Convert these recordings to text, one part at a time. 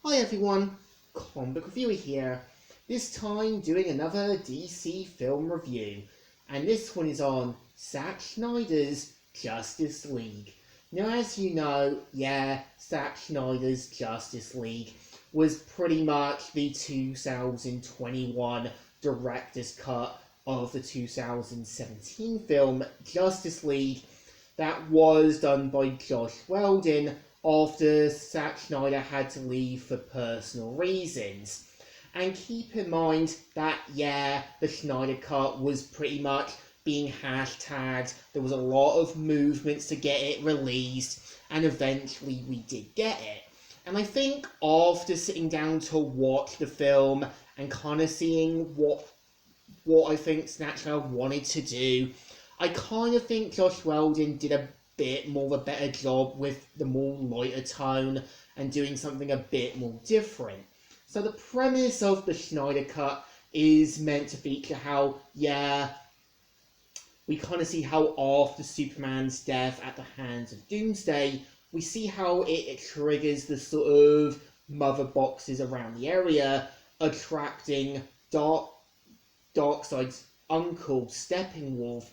Hi everyone, Comic Reviewer here. This time doing another DC film review, and this one is on Zack Snyder's Justice League. Now, as you know, Zack Snyder's Justice League was pretty much the 2021 director's cut of the 2017 film Justice League that was done by Josh Whedon after Zack Snyder had to leave for personal reasons. And keep in mind that, the Snyder Cut was pretty much being hashtagged. There was a lot of movements to get it released, and eventually we did get it. And I think after sitting down to watch the film and kind of seeing what I think Zack Snyder wanted to do, I kind of think Josh Whedon did a bit more of a better job with the more lighter tone and doing something a bit more different. So the premise of the Snyder Cut is meant to feature how, we kind of see how after Superman's death at the hands of Doomsday, we see how it triggers the sort of mother boxes around the area, attracting Darkseid's uncle, Steppenwolf,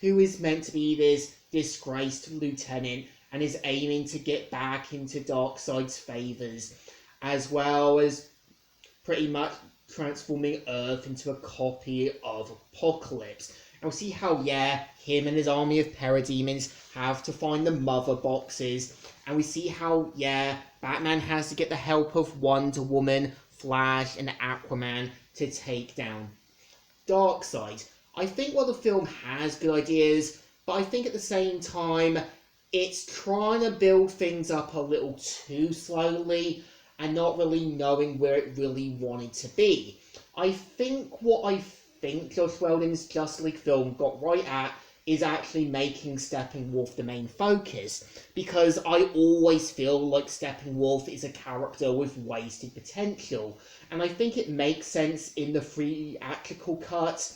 who is meant to be this disgraced lieutenant and is aiming to get back into Darkseid's favors, as well as pretty much transforming Earth into a copy of Apocalypse. And we'll see how, him and his army of parademons have to find the mother boxes, and we see how, Batman has to get the help of Wonder Woman, Flash, and Aquaman to take down Darkseid. I think the film has good ideas, but I think at the same time, it's trying to build things up a little too slowly and not really knowing where it really wanted to be. I think Josh Whedon's Justice League film got right at is actually making Steppenwolf the main focus, because I always feel like Steppenwolf is a character with wasted potential, and I think it makes sense in the theatrical cut,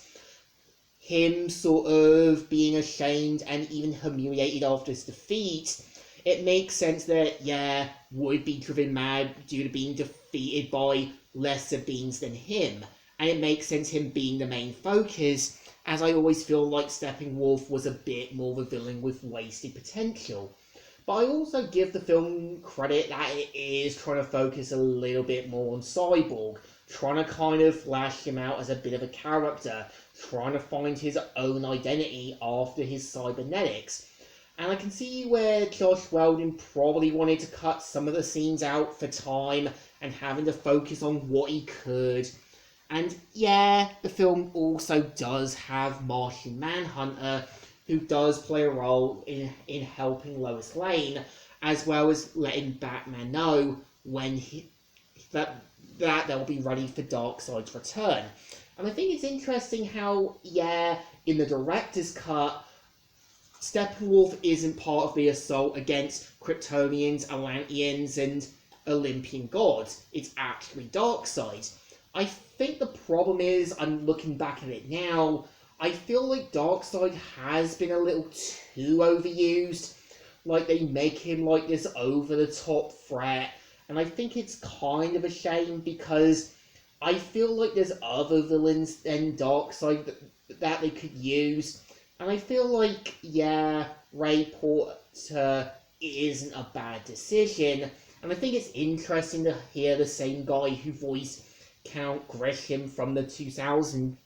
him sort of being ashamed and even humiliated after his defeat. It makes sense that, would be driven mad due to being defeated by lesser beings than him, and it makes sense him being the main focus, as I always feel like Steppenwolf was a bit more of a villain with wasted potential. But I also give the film credit that it is trying to focus a little bit more on Cyborg, trying to kind of flash him out as a bit of a character, trying to find his own identity after his cybernetics. And I can see where Josh Whedon probably wanted to cut some of the scenes out for time and having to focus on what he could. And the film also does have Martian Manhunter, who does play a role in helping Lois Lane, as well as letting Batman know when that they'll be ready for Darkseid's return. And I think it's interesting how, in the director's cut, Steppenwolf isn't part of the assault against Kryptonians, Atlanteans, and Olympian gods. It's actually Darkseid. I think the problem is, I'm looking back at it now, I feel like Darkseid has been a little too overused. Like, they make him like this over-the-top threat, and I think it's kind of a shame because I feel like there's other villains than Darkseid that they could use. And I feel like, Ray Porter isn't a bad decision. And I think it's interesting to hear the same guy who voiced Count Grisham from the 2000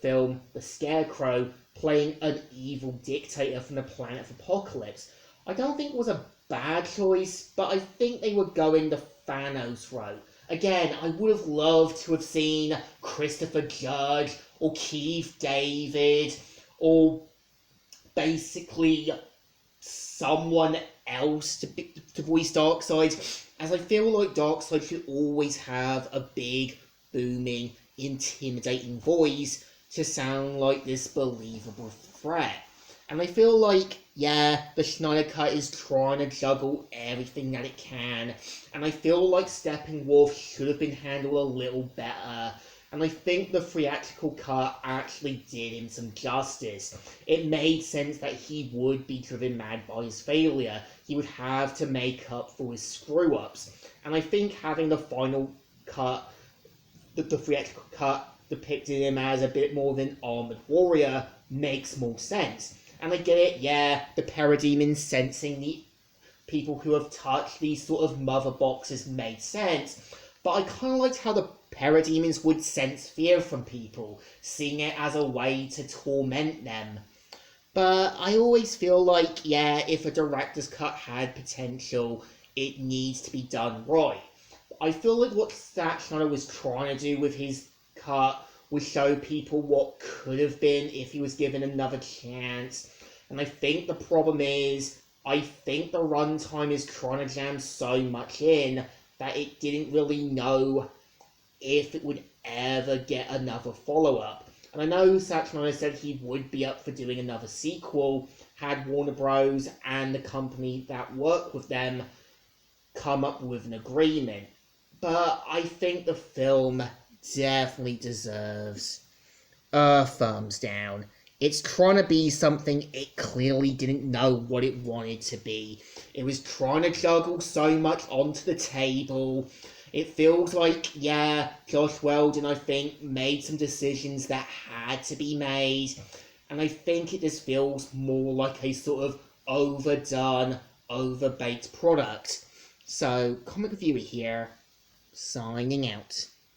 film The Scarecrow playing an evil dictator from the planet of Apocalypse. I don't think it was a bad choice, but I think they were going the Thanos route. Again, I would have loved to have seen Christopher Judge or Keith David or basically someone else to voice Darkseid, as I feel like Darkseid should always have a big, booming, intimidating voice to sound like this believable threat. And I feel like, the Snyder Cut is trying to juggle everything that it can, and I feel like Steppenwolf should have been handled a little better. And I think the theatrical cut actually did him some justice. It made sense that he would be driven mad by his failure. He would have to make up for his screw-ups. And I think having the final cut, the theatrical cut, depicting him as a bit more of an armored warrior makes more sense. And I get it, yeah, the parademons sensing the people who have touched these sort of mother boxes made sense, but I kind of liked how the parademons would sense fear from people, seeing it as a way to torment them. But I always feel like, yeah, if a director's cut had potential, it needs to be done right. I feel like what Zack Snyder was trying to do with his cut was show people what could have been if he was given another chance. And I think the problem is, I think the runtime is trying to jam so much in that it didn't really know if it would ever get another follow-up. And I know Zack Snyder said he would be up for doing another sequel had Warner Bros. And the company that worked with them come up with an agreement. But I think the film definitely deserves a thumbs down. It's trying to be something it clearly didn't know what it wanted to be. It was trying to juggle so much onto the table. It feels like, yeah, Josh Weldon, I think, made some decisions that had to be made. And I think it just feels more like a sort of overdone, overbaked product. So, Comic Reviewer here, signing out.